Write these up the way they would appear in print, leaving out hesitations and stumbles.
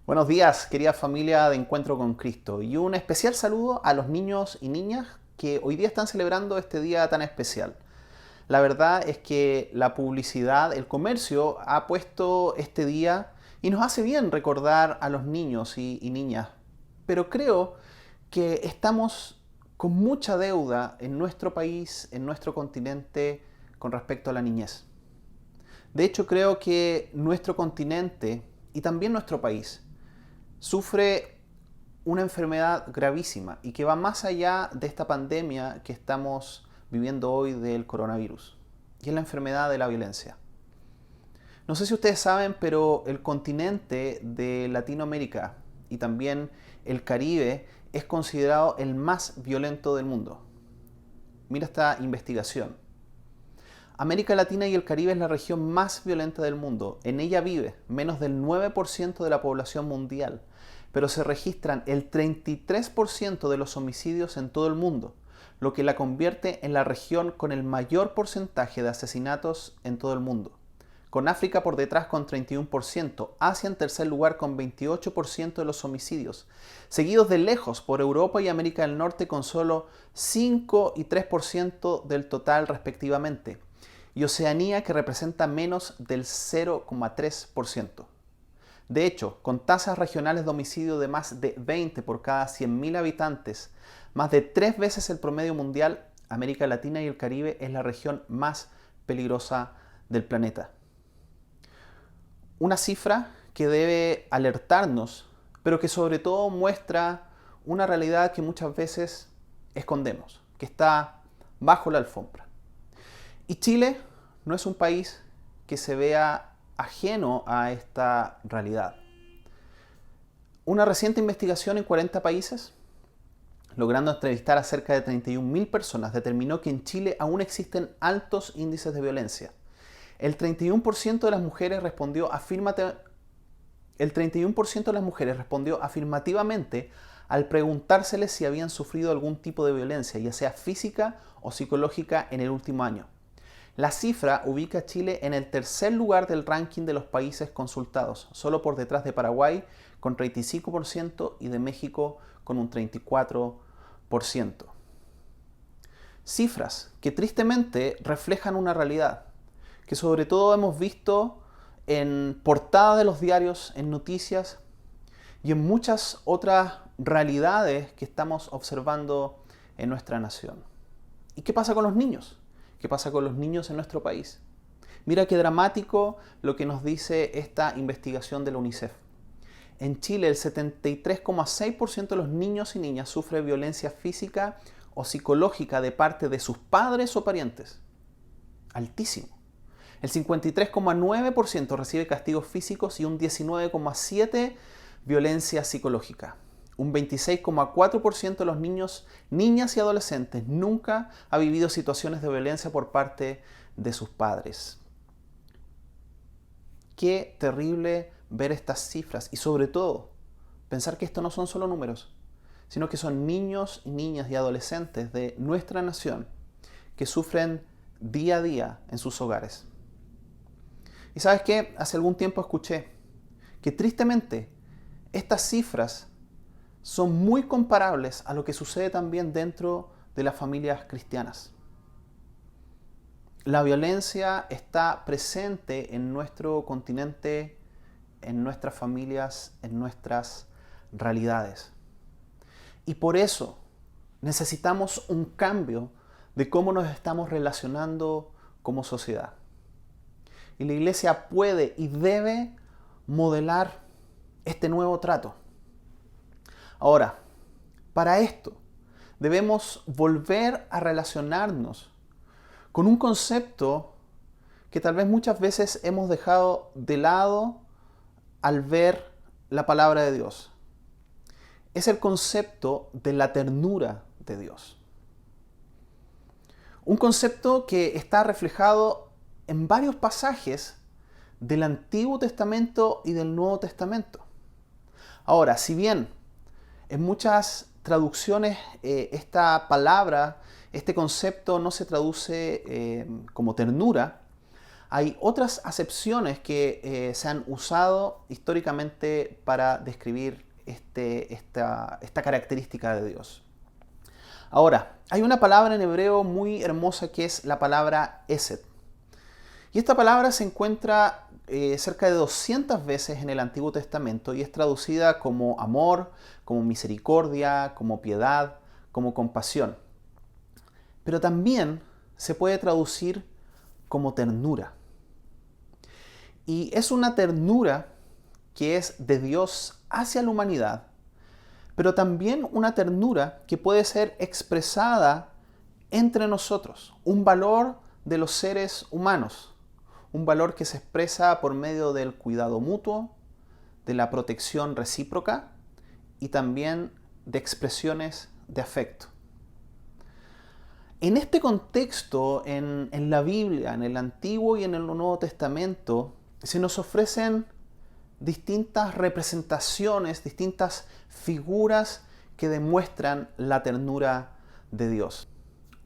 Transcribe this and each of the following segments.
Buenos días, querida familia de Encuentro con Cristo, y un especial saludo a los niños y niñas que hoy día están celebrando este día tan especial. La verdad es que la publicidad, el comercio ha puesto este día y nos hace bien recordar a los niños y niñas, pero creo que estamos con mucha deuda en nuestro país, en nuestro continente, con respecto a la niñez. De hecho, creo que nuestro continente y también nuestro país sufre una enfermedad gravísima y que va más allá de esta pandemia que estamos viviendo hoy del coronavirus. Y es la enfermedad de la violencia. No sé si ustedes saben, pero el continente de Latinoamérica y también el Caribe es considerado el más violento del mundo. Mira esta investigación. América Latina y el Caribe es la región más violenta del mundo. En ella vive menos del 9% de la población mundial, pero se registran el 33% de los homicidios en todo el mundo, lo que la convierte en la región con el mayor porcentaje de asesinatos en todo el mundo. Con África por detrás con 31%, Asia en tercer lugar con 28% de los homicidios, seguidos de lejos por Europa y América del Norte con solo 5 y 3% del total respectivamente, y Oceanía que representa menos del 0,3%. De hecho, con tasas regionales de homicidio de más de 20 por cada 100.000 habitantes, más de 3 veces el promedio mundial, América Latina y el Caribe es la región más peligrosa del planeta. Una cifra que debe alertarnos, pero que sobre todo muestra una realidad que muchas veces escondemos, que está bajo la alfombra. Y Chile no es un país que se vea ajeno a esta realidad. Una reciente investigación en 40 países, logrando entrevistar a cerca de 31.000 personas, determinó que en Chile aún existen altos índices de violencia. El 31% de las mujeres respondió afirmativamente al preguntárseles si habían sufrido algún tipo de violencia, ya sea física o psicológica, en el último año. La cifra ubica a Chile en el tercer lugar del ranking de los países consultados, solo por detrás de Paraguay con 35% y de México con un 34%. Cifras que tristemente reflejan una realidad que sobre todo hemos visto en portada de los diarios, en noticias y en muchas otras realidades que estamos observando en nuestra nación. ¿Y qué pasa con los niños? ¿Qué pasa con los niños en nuestro país? Mira qué dramático lo que nos dice esta investigación de la UNICEF. En Chile, el 73,6% de los niños y niñas sufre violencia física o psicológica de parte de sus padres o parientes. Altísimo. El 53,9% recibe castigos físicos y un 19,7% violencia psicológica. Un 26,4% de los niños, niñas y adolescentes nunca ha vivido situaciones de violencia por parte de sus padres. Qué terrible ver estas cifras y sobre todo pensar que esto no son solo números, sino que son niños, niñas y adolescentes de nuestra nación que sufren día a día en sus hogares. Y sabes qué, hace algún tiempo escuché que tristemente estas cifras son muy comparables a lo que sucede también dentro de las familias cristianas. La violencia está presente en nuestro continente, en nuestras familias, en nuestras realidades. Y por eso necesitamos un cambio de cómo nos estamos relacionando como sociedad. Y la iglesia puede y debe modelar este nuevo trato. Ahora, para esto debemos volver a relacionarnos con un concepto que tal vez muchas veces hemos dejado de lado al ver la palabra de Dios. Es el concepto de la ternura de Dios. Un concepto que está reflejado en varios pasajes del Antiguo Testamento y del Nuevo Testamento. Ahora, si bien en muchas traducciones esta palabra, este concepto no se traduce como ternura, hay otras acepciones que se han usado históricamente para describir esta característica de Dios. Ahora, hay una palabra en hebreo muy hermosa que es la palabra Esed. Y esta palabra se encuentra cerca de 200 veces en el Antiguo Testamento y es traducida como amor, como misericordia, como piedad, como compasión. Pero también se puede traducir como ternura. Y es una ternura que es de Dios hacia la humanidad, pero también una ternura que puede ser expresada entre nosotros, un valor de los seres humanos, un valor que se expresa por medio del cuidado mutuo, de la protección recíproca y también de expresiones de afecto. En este contexto, en la Biblia, en el Antiguo y en el Nuevo Testamento, se nos ofrecen distintas representaciones, distintas figuras que demuestran la ternura de Dios.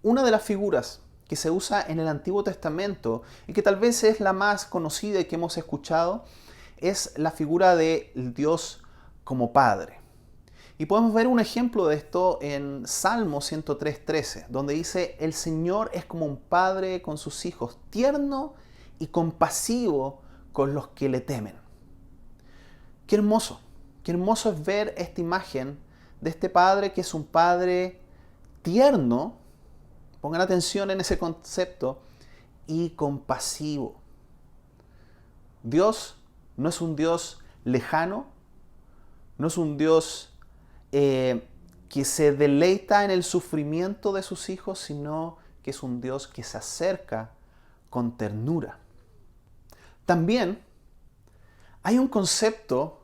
Una de las figuras que se usa en el Antiguo Testamento y que tal vez es la más conocida y que hemos escuchado es la figura del Dios como Padre. Y podemos ver un ejemplo de esto en Salmo 103:13, donde dice: el Señor es como un padre con sus hijos, tierno y compasivo con los que le temen. Qué hermoso es ver esta imagen de este padre que es un padre tierno, pongan atención en ese concepto, y compasivo. Dios no es un Dios lejano, no es un Dios que se deleita en el sufrimiento de sus hijos, sino que es un Dios que se acerca con ternura. También hay un concepto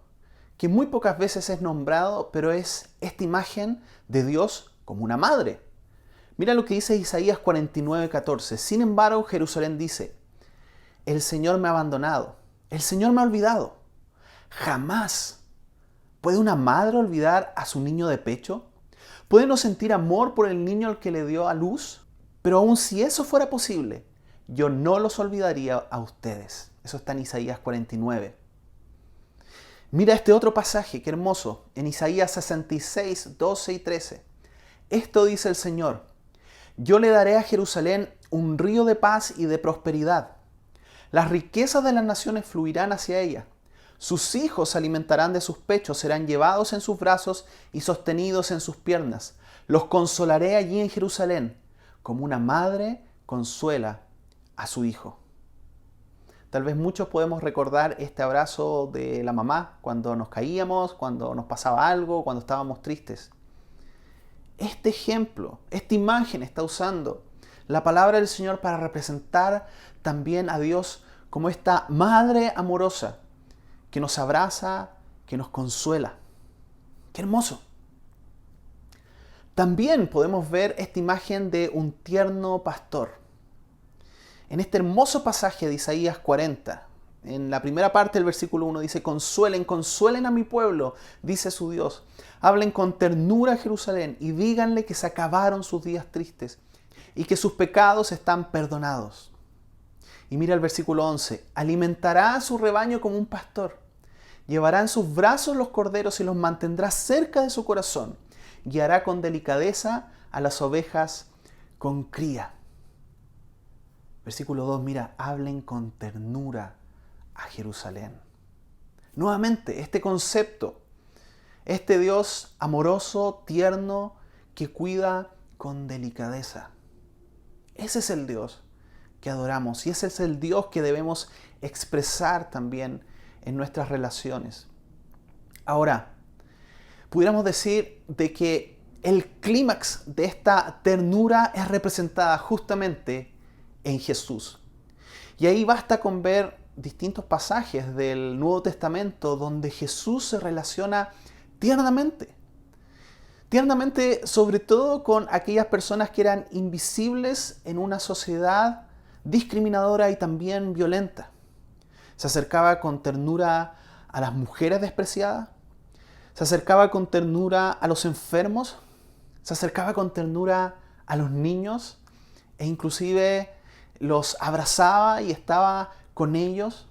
que muy pocas veces es nombrado, pero es esta imagen de Dios como una madre. Mira lo que dice Isaías 49:14. Sin embargo, Jerusalén dice: el Señor me ha abandonado, el Señor me ha olvidado. Jamás. ¿Puede una madre olvidar a su niño de pecho? ¿Puede no sentir amor por el niño al que le dio a luz? Pero aun si eso fuera posible, yo no los olvidaría a ustedes. Eso está en Isaías 49. Mira este otro pasaje, qué hermoso, en Isaías 66:12 y 13. Esto dice el Señor: yo le daré a Jerusalén un río de paz y de prosperidad. Las riquezas de las naciones fluirán hacia ella. Sus hijos se alimentarán de sus pechos, serán llevados en sus brazos y sostenidos en sus piernas. Los consolaré allí en Jerusalén, como una madre consuela a su hijo. Tal vez muchos podemos recordar este abrazo de la mamá cuando nos caíamos, cuando nos pasaba algo, cuando estábamos tristes. Este ejemplo, esta imagen está usando la palabra del Señor para representar también a Dios como esta madre amorosa que nos abraza, que nos consuela. ¡Qué hermoso! También podemos ver esta imagen de un tierno pastor. En este hermoso pasaje de Isaías 40, en la primera parte del versículo 1 dice: consuelen, consuelen a mi pueblo, dice su Dios. Hablen con ternura a Jerusalén y díganle que se acabaron sus días tristes y que sus pecados están perdonados. Y mira el versículo 11: alimentará a su rebaño como un pastor. Llevará en sus brazos los corderos y los mantendrá cerca de su corazón. Guiará con delicadeza a las ovejas con cría. Versículo 2, mira: hablen con ternura a Jerusalén. Nuevamente, este concepto, este Dios amoroso, tierno, que cuida con delicadeza. Ese es el Dios que adoramos y ese es el Dios que debemos expresar también en nuestras relaciones. Ahora, pudiéramos decir de que el clímax de esta ternura es representada justamente en Jesús. Y ahí basta con ver distintos pasajes del Nuevo Testamento donde Jesús se relaciona tiernamente. Tiernamente, sobre todo con aquellas personas que eran invisibles en una sociedad discriminadora y también violenta. Se acercaba con ternura a las mujeres despreciadas, se acercaba con ternura a los enfermos, se acercaba con ternura a los niños e inclusive los abrazaba y estaba con ellos.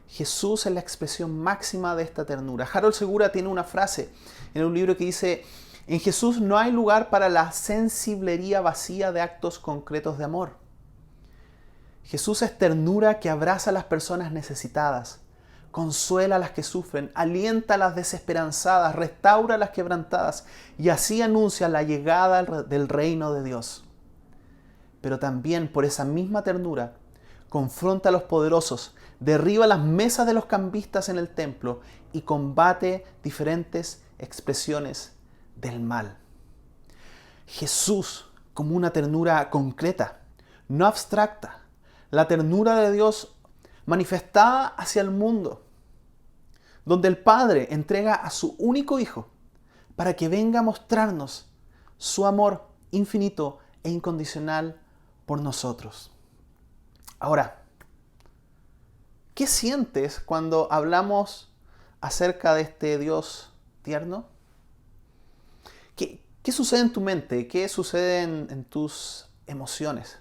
Jesús es la expresión máxima de esta ternura. Harold Segura tiene una frase en un libro que dice: en Jesús no hay lugar para la sensiblería vacía de actos concretos de amor. Jesús es ternura que abraza a las personas necesitadas, consuela a las que sufren, alienta a las desesperanzadas, restaura a las quebrantadas y así anuncia la llegada del reino de Dios. Pero también por esa misma ternura confronta a los poderosos, derriba las mesas de los cambistas en el templo y combate diferentes expresiones del mal. Jesús como una ternura concreta, no abstracta, la ternura de Dios manifestada hacia el mundo, donde el Padre entrega a su único Hijo para que venga a mostrarnos su amor infinito e incondicional por nosotros. Ahora, ¿qué sientes cuando hablamos acerca de este Dios tierno? ¿Qué sucede en tu mente? ¿Qué sucede en tus emociones?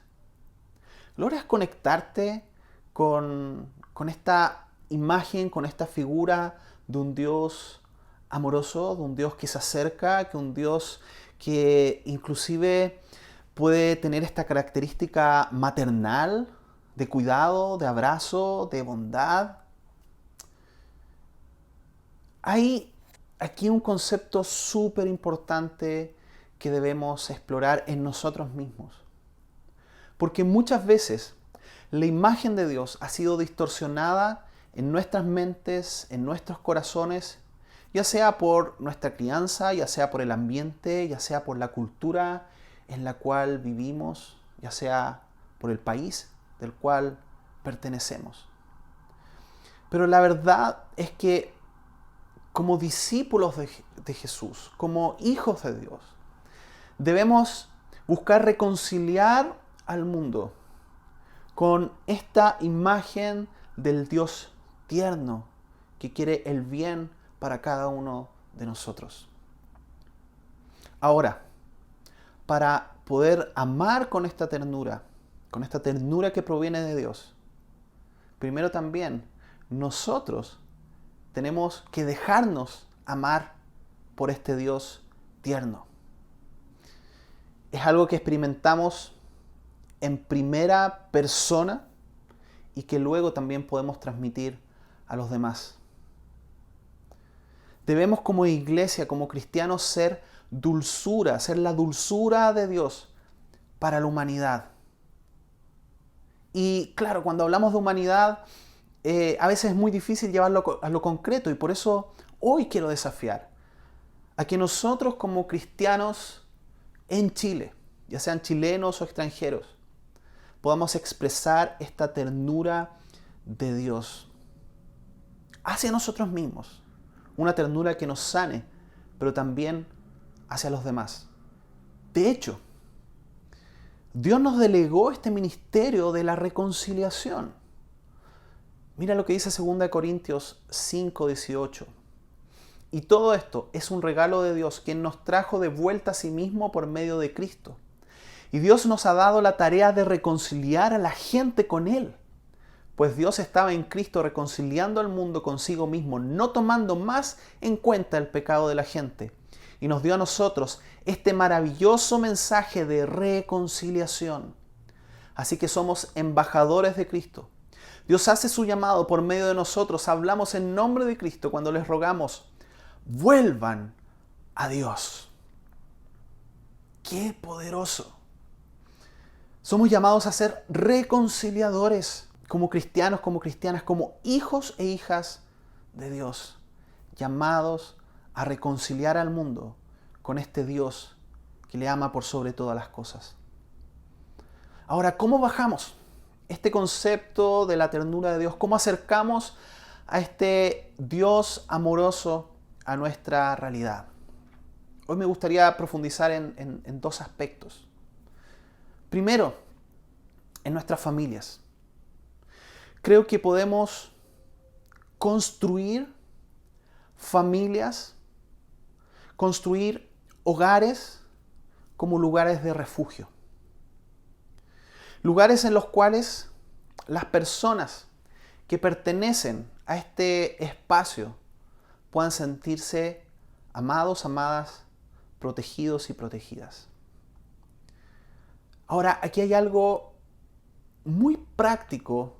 ¿Logras conectarte con esta imagen, con esta figura de un Dios amoroso, de un Dios que se acerca, que un Dios que inclusive puede tener esta característica maternal, de cuidado, de abrazo, de bondad? Hay aquí un concepto súper importante que debemos explorar en nosotros mismos. Porque muchas veces la imagen de Dios ha sido distorsionada en nuestras mentes, en nuestros corazones, ya sea por nuestra crianza, ya sea por el ambiente, ya sea por la cultura en la cual vivimos, ya sea por el país del cual pertenecemos. Pero la verdad es que como discípulos de Jesús, como hijos de Dios, debemos buscar reconciliar al mundo con esta imagen del Dios tierno que quiere el bien para cada uno de nosotros. Ahora, para poder amar con esta ternura que proviene de Dios, primero también nosotros tenemos que dejarnos amar por este Dios tierno. Es algo que experimentamos en primera persona y que luego también podemos transmitir a los demás. Debemos como iglesia, como cristianos, ser la dulzura de Dios para la humanidad. Y claro, cuando hablamos de humanidad, a veces es muy difícil llevarlo a lo concreto y por eso hoy quiero desafiar a que nosotros como cristianos en Chile, ya sean chilenos o extranjeros, podamos expresar esta ternura de Dios hacia nosotros mismos. Una ternura que nos sane, pero también hacia los demás. De hecho, Dios nos delegó este ministerio de la reconciliación. Mira lo que dice 2 Corintios 5:18. Y todo esto es un regalo de Dios, quien nos trajo de vuelta a sí mismo por medio de Cristo. Y Dios nos ha dado la tarea de reconciliar a la gente con Él. Pues Dios estaba en Cristo reconciliando al mundo consigo mismo, no tomando más en cuenta el pecado de la gente. Y nos dio a nosotros este maravilloso mensaje de reconciliación. Así que somos embajadores de Cristo. Dios hace su llamado por medio de nosotros. Hablamos en nombre de Cristo cuando les rogamos: vuelvan a Dios. ¡Qué poderoso! Somos llamados a ser reconciliadores como cristianos, como cristianas, como hijos e hijas de Dios, llamados a reconciliar al mundo con este Dios que le ama por sobre todas las cosas. Ahora, ¿cómo bajamos este concepto de la ternura de Dios? ¿Cómo acercamos a este Dios amoroso a nuestra realidad? Hoy me gustaría profundizar en dos aspectos. Primero, en nuestras familias. Creo que podemos construir familias, construir hogares como lugares de refugio. Lugares en los cuales las personas que pertenecen a este espacio puedan sentirse amados, amadas, protegidos y protegidas. Ahora, aquí hay algo muy práctico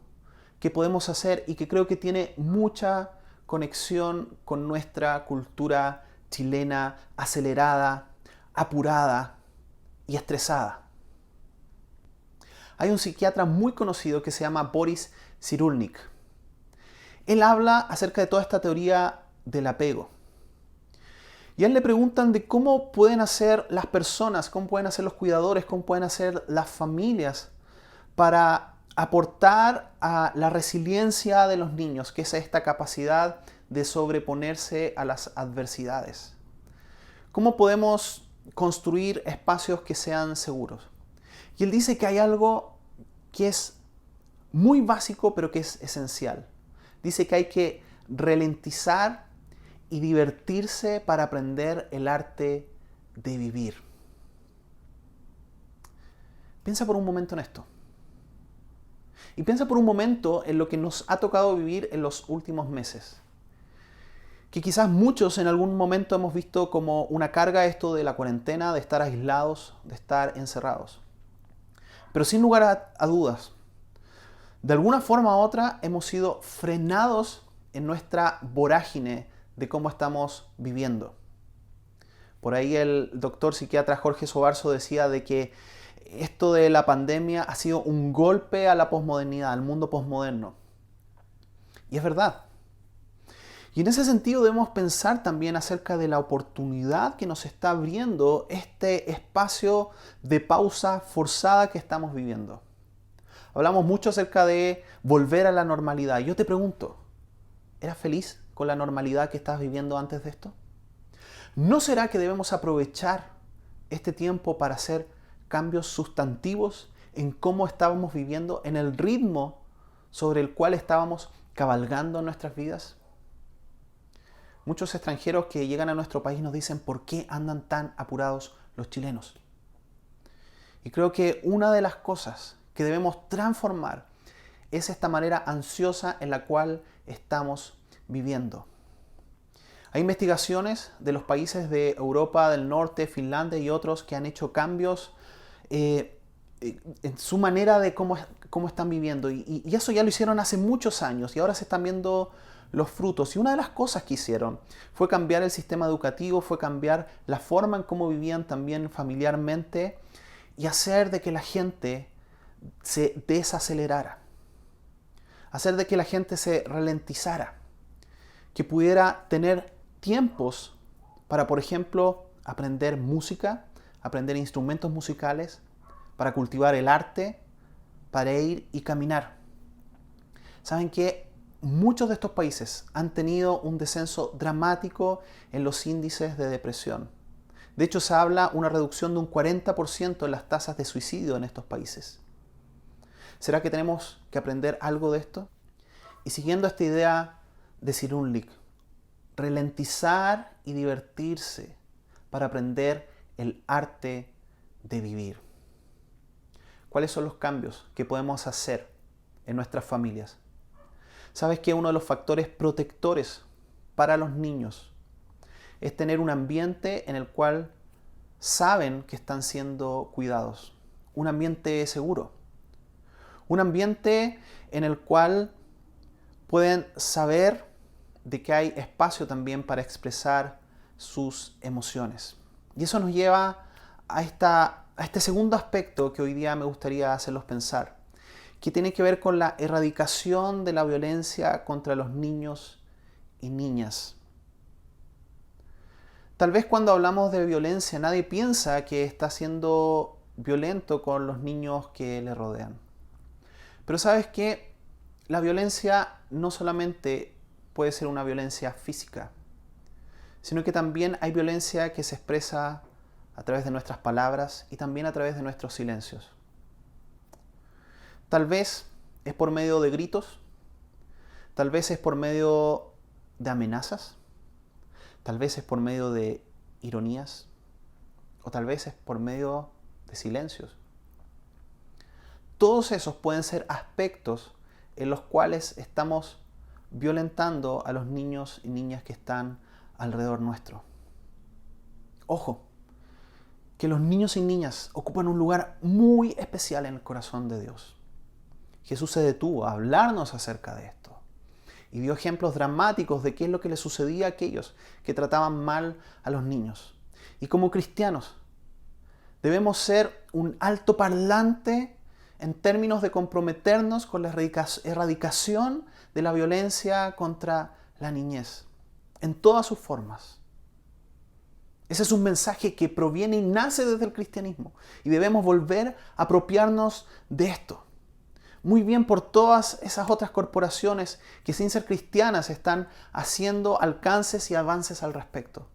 que podemos hacer y que creo que tiene mucha conexión con nuestra cultura chilena acelerada, apurada y estresada. Hay un psiquiatra muy conocido que se llama Boris Cyrulnik. Él habla acerca de toda esta teoría del apego. Y a él le preguntan de cómo pueden hacer las personas, cómo pueden hacer los cuidadores, cómo pueden hacer las familias para aportar a la resiliencia de los niños, que es esta capacidad de sobreponerse a las adversidades. ¿Cómo podemos construir espacios que sean seguros? Y él dice que hay algo que es muy básico, pero que es esencial. Dice que hay que ralentizar y divertirse para aprender el arte de vivir. Piensa por un momento en esto. Y piensa por un momento en lo que nos ha tocado vivir en los últimos meses. Que quizás muchos en algún momento hemos visto como una carga esto de la cuarentena, de estar aislados, de estar encerrados. Pero sin lugar a dudas, de alguna forma u otra hemos sido frenados en nuestra vorágine de cómo estamos viviendo. Por ahí el doctor psiquiatra Jorge Sobarzo decía de que esto de la pandemia ha sido un golpe a la posmodernidad, al mundo posmoderno. Y es verdad. Y en ese sentido debemos pensar también acerca de la oportunidad que nos está abriendo este espacio de pausa forzada que estamos viviendo. Hablamos mucho acerca de volver a la normalidad. Yo te pregunto, ¿eras feliz con la normalidad que estabas viviendo antes de esto? ¿No será que debemos aprovechar este tiempo para hacer cambios sustantivos en cómo estábamos viviendo, en el ritmo sobre el cual estábamos cabalgando en nuestras vidas? Muchos extranjeros que llegan a nuestro país nos dicen ¿por qué andan tan apurados los chilenos? Y creo que una de las cosas que debemos transformar es esta manera ansiosa en la cual estamos viviendo. Hay investigaciones de los países de Europa del Norte, Finlandia y otros que han hecho cambios en su manera de cómo están viviendo. Y eso ya lo hicieron hace muchos años y ahora se están viendo los frutos. Y una de las cosas que hicieron fue cambiar el sistema educativo, fue cambiar la forma en cómo vivían también familiarmente y hacer de que la gente se desacelerara. Hacer de que la gente se ralentizara. Que pudiera tener tiempos para, por ejemplo, aprender música, aprender instrumentos musicales, para cultivar el arte, para ir y caminar. ¿Saben qué? Muchos de estos países han tenido un descenso dramático en los índices de depresión. De hecho, se habla una reducción de un 40% en las tasas de suicidio en estos países. ¿Será que tenemos que aprender algo de esto? Y siguiendo esta idea de Cyrulnik, ralentizar y divertirse para aprender el arte de vivir. ¿Cuáles son los cambios que podemos hacer en nuestras familias? ¿Sabes que uno de los factores protectores para los niños es tener un ambiente en el cual saben que están siendo cuidados? Un ambiente seguro. Un ambiente en el cual pueden saber de que hay espacio también para expresar sus emociones. Y eso nos lleva a este segundo aspecto que hoy día me gustaría hacerlos pensar, que tiene que ver con la erradicación de la violencia contra los niños y niñas. Tal vez cuando hablamos de violencia nadie piensa que está siendo violento con los niños que le rodean. Pero ¿sabes qué? La violencia no solamente puede ser una violencia física, sino que también hay violencia que se expresa a través de nuestras palabras y también a través de nuestros silencios. Tal vez es por medio de gritos, tal vez es por medio de amenazas, tal vez es por medio de ironías o tal vez es por medio de silencios. todos esos pueden ser aspectos en los cuales estamos violentando a los niños y niñas que están alrededor nuestro. Ojo, que los niños y niñas ocupan un lugar muy especial en el corazón de Dios. Jesús se detuvo a hablarnos acerca de esto y dio ejemplos dramáticos de qué es lo que les sucedía a aquellos que trataban mal a los niños. Y como cristianos, debemos ser un altoparlante en términos de comprometernos con la erradicación de la violencia contra la niñez, en todas sus formas. Ese es un mensaje que proviene y nace desde el cristianismo y debemos volver a apropiarnos de esto. Muy bien por todas esas otras corporaciones que sin ser cristianas están haciendo alcances y avances al respecto.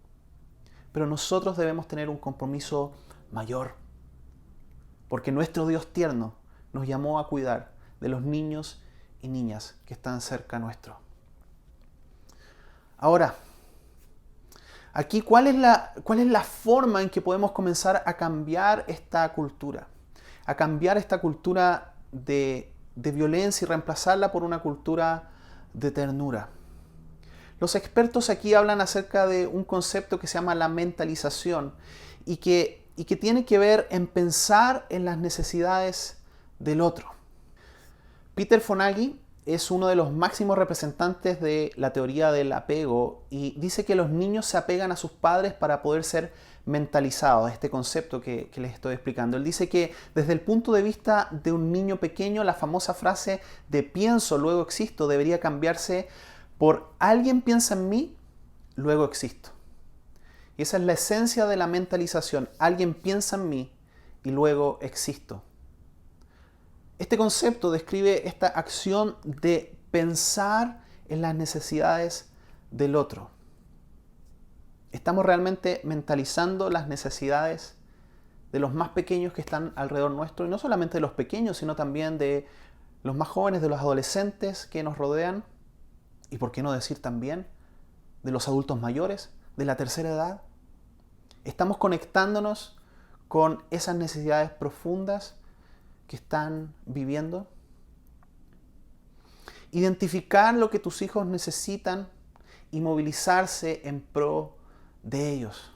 Pero nosotros debemos tener un compromiso mayor, porque nuestro Dios tierno nos llamó a cuidar de los niños y niñas que están cerca nuestro. Ahora, aquí, ¿cuál es la forma en que podemos comenzar a cambiar esta cultura? A cambiar esta cultura de violencia y reemplazarla por una cultura de ternura. Los expertos aquí hablan acerca de un concepto que se llama la mentalización y que tiene que ver en pensar en las necesidades del otro. Peter Fonagy es uno de los máximos representantes de la teoría del apego y dice que los niños se apegan a sus padres para poder ser mentalizados, este concepto que les estoy explicando. Él dice que desde el punto de vista de un niño pequeño, la famosa frase de pienso, luego existo, debería cambiarse por alguien piensa en mí, luego existo. Y esa es la esencia de la mentalización. Alguien piensa en mí y luego existo. Este concepto describe esta acción de pensar en las necesidades del otro. Estamos realmente mentalizando las necesidades de los más pequeños que están alrededor nuestro, y no solamente de los pequeños, sino también de los más jóvenes, de los adolescentes que nos rodean, y por qué no decir también de los adultos mayores, de la tercera edad. Estamos conectándonos con esas necesidades profundas que están viviendo. Identificar lo que tus hijos necesitan y movilizarse en pro de ellos.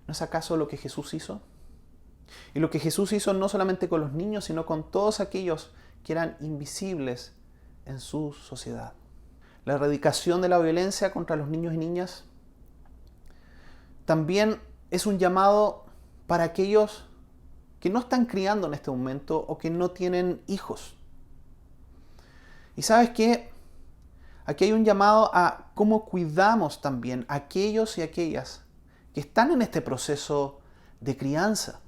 ¿No es acaso lo que Jesús hizo? Y lo que Jesús hizo no solamente con los niños, sino con todos aquellos que eran invisibles en su sociedad. La erradicación de la violencia contra los niños y niñas también es un llamado para aquellos que no están criando en este momento o que no tienen hijos. Y ¿sabes qué? Aquí hay un llamado a cómo cuidamos también a aquellos y aquellas que están en este proceso de crianza.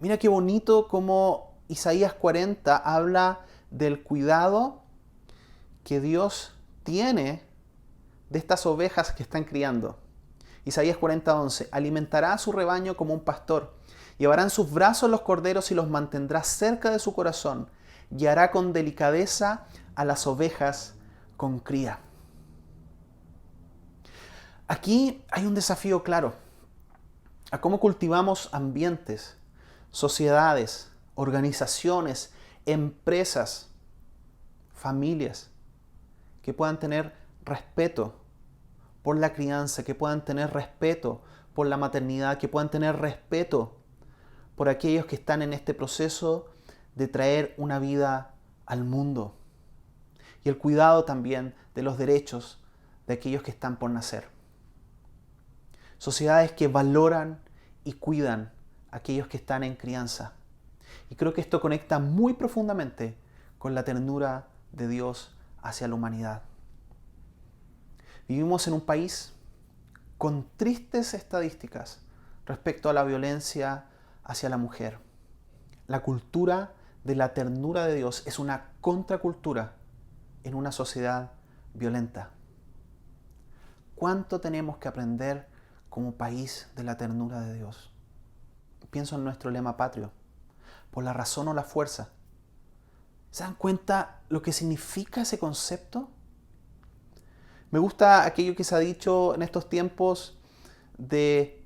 Mira qué bonito cómo Isaías 40 habla del cuidado que Dios tiene de estas ovejas que están criando. Isaías 40:11, alimentará a su rebaño como un pastor, llevará en sus brazos los corderos y los mantendrá cerca de su corazón, guiará con delicadeza a las ovejas con cría. Aquí hay un desafío claro a cómo cultivamos ambientes, sociedades, organizaciones, empresas, familias que puedan tener respeto por la crianza, que puedan tener respeto por la maternidad, que puedan tener respeto por aquellos que están en este proceso de traer una vida al mundo. Y el cuidado también de los derechos de aquellos que están por nacer. Sociedades que valoran y cuidan a aquellos que están en crianza. Y creo que esto conecta muy profundamente con la ternura de Dios hacia la humanidad. Vivimos en un país con tristes estadísticas respecto a la violencia hacia la mujer. La cultura de la ternura de Dios es una contracultura en una sociedad violenta. ¿Cuánto tenemos que aprender como país de la ternura de Dios? Pienso en nuestro lema patrio, por la razón o la fuerza. ¿Se dan cuenta lo que significa ese concepto? Me gusta aquello que se ha dicho en estos tiempos de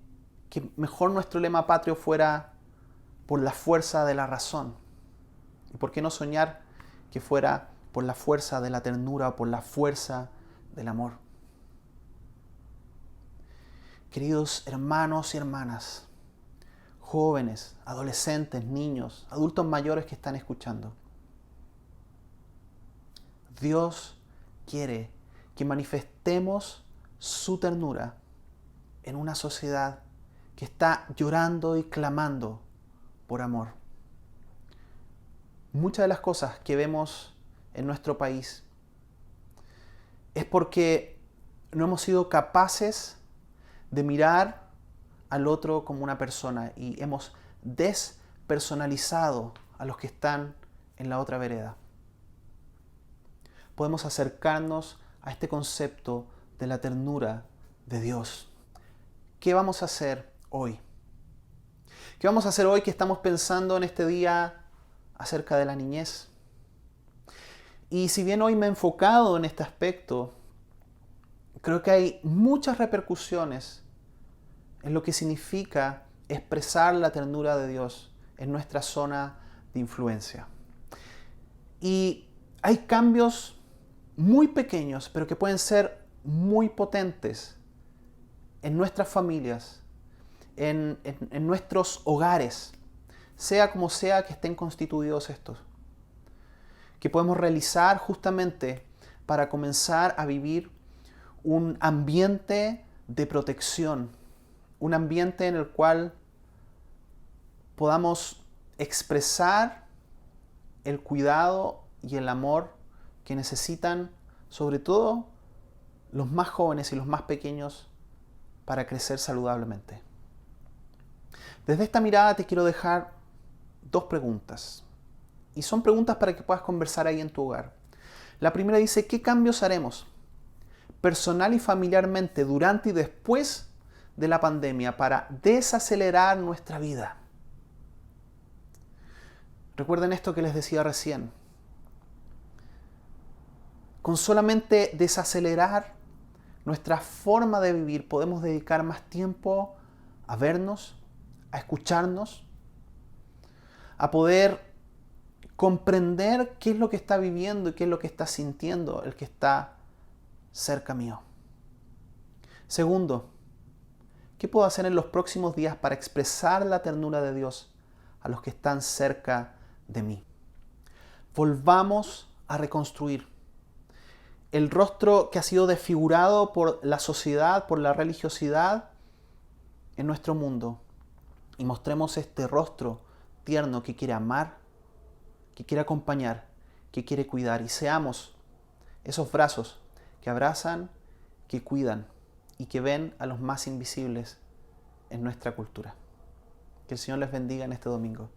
que mejor nuestro lema patrio fuera por la fuerza de la razón? ¿Y por qué no soñar que fuera por la fuerza de la ternura o por la fuerza del amor? Queridos hermanos y hermanas, jóvenes, adolescentes, niños, adultos mayores que están escuchando, Dios quiere que manifestemos su ternura en una sociedad que está llorando y clamando por amor. Muchas de las cosas que vemos en nuestro país es porque no hemos sido capaces de mirar al otro como una persona y hemos despersonalizado a los que están en la otra vereda. Podemos acercarnos a este concepto de la ternura de Dios. ¿Qué vamos a hacer hoy? ¿Qué vamos a hacer hoy que estamos pensando en este día acerca de la niñez? Y si bien hoy me he enfocado en este aspecto, creo que hay muchas repercusiones en lo que significa expresar la ternura de Dios en nuestra zona de influencia. Y hay cambios muy pequeños, pero que pueden ser muy potentes en nuestras familias, en nuestros hogares, sea como sea que estén constituidos estos, que podemos realizar justamente para comenzar a vivir un ambiente de protección, un ambiente en el cual podamos expresar el cuidado y el amor que necesitan, sobre todo los más jóvenes y los más pequeños, para crecer saludablemente. Desde esta mirada te quiero dejar dos preguntas. Y son preguntas para que puedas conversar ahí en tu hogar. La primera dice, ¿qué cambios haremos personal y familiarmente durante y después de la pandemia para desacelerar nuestra vida? Recuerden esto que les decía recién. Con solamente desacelerar nuestra forma de vivir podemos dedicar más tiempo a vernos, a escucharnos, a poder comprender qué es lo que está viviendo y qué es lo que está sintiendo el que está cerca mío. Segundo, ¿qué puedo hacer en los próximos días para expresar la ternura de Dios a los que están cerca de mí? Volvamos a reconstruir el rostro que ha sido desfigurado por la sociedad, por la religiosidad en nuestro mundo. Y mostremos este rostro tierno que quiere amar, que quiere acompañar, que quiere cuidar. Y seamos esos brazos que abrazan, que cuidan y que ven a los más invisibles en nuestra cultura. Que el Señor les bendiga en este domingo.